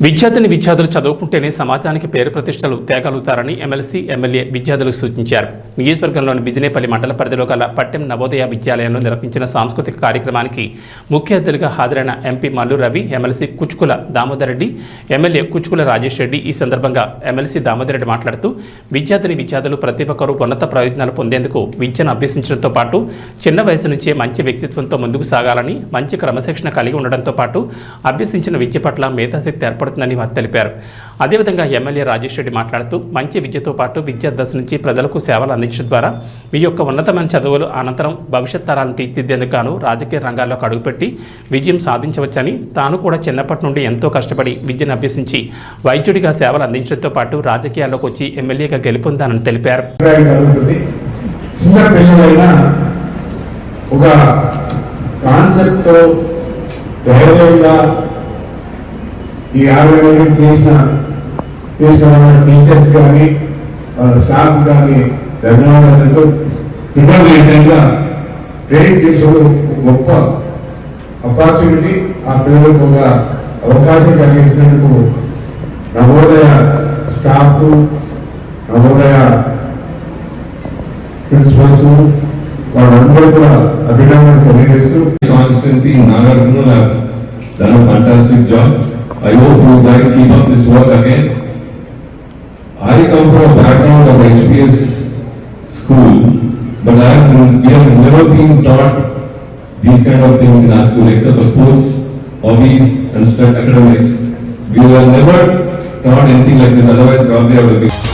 విద్యార్థులు చదువుకుంటేనే సమాజానికి పేరు ప్రతిష్టలు తేగలుగుతారని ఎమ్మెల్సీ ఎమ్మెల్యే విద్యార్థులకు సూచించారు. నియోజకవర్గంలోని బిజినేపల్లి మండల పరిధిలో గల పట్టెం నవోదయ విద్యాలయంలో నిర్వహించిన సాంస్కృతిక కార్యక్రమానికి ముఖ్య అతిథిగా హాజరైన MP Mallu Ravi, MLC Kuchukulla Damodar Reddy, MLA Kuchukulla Rajesh Reddy ఈ సందర్భంగా ఎమ్మెల్సీ దామోదర్ రెడ్డి మాట్లాడుతూ విద్యార్థులు ప్రతి ఒక్కరూ ఉన్నత ప్రయోజనాలు పొందేందుకు విద్యను అభ్యసించడంతో పాటు చిన్న వయసు నుంచే మంచి వ్యక్తిత్వంతో ముందుకు సాగాలని, మంచి క్రమశిక్షణ కలిగి ఉండడంతో పాటు అభ్యసించిన విద్య పట్ల మేధాశక్తి ఏర్పడుతుందని వారు తెలిపారు. అదేవిధంగా ఎమ్మెల్యే రాజేష్ రెడ్డి మాట్లాడుతూ మంచి విద్యతో పాటు విద్యా దశ నుంచి ప్రజలకు సేవలు అందించడం ద్వారా మీ యొక్క ఉన్నతమైన చదువులు అనంతరం భవిష్యత్ తరాలను తీర్చిదిద్దేందుకు గాను రాజకీయ రంగాల్లోకి అడుగుపెట్టి విజయం సాధించవచ్చని, తాను కూడా చిన్నప్పటి నుండి ఎంతో కష్టపడి విద్యను అభ్యసించి వైద్యుడిగా సేవలు అందించడంతో పాటు రాజకీయాల్లోకి వచ్చి ఎమ్మెల్యేగా గెలుపొందానని తెలిపారు. ఒక కాన్సెప్ట్తో ధైర్యంగా ఈ ఆర్గనైజింగ్ చేసిన టీచర్స్ కానీ స్టాఫ్ కానీ ధన్యవాదాలతో పిల్లలు ఏంటంటే ట్రైనింగ్ తీసుకోవడం గొప్ప ఆపర్చునిటీ. ఆ పిల్లలకు ఒక అవకాశం కలిగించినందుకు నవోదయ స్టాఫ్, నవోదయ ప్రిన్సిపల్కు వాళ్ళందరూ కూడా అభినందనలు తెలియజేస్తూ constituency Nagarjuna have done a fantastic job. I hope you guys keep up this work again. I come from a background of HPS school, but we have never been taught these kind of things in our school except for sports, hobbies and academics. We were never taught anything like this, otherwise probably I would have been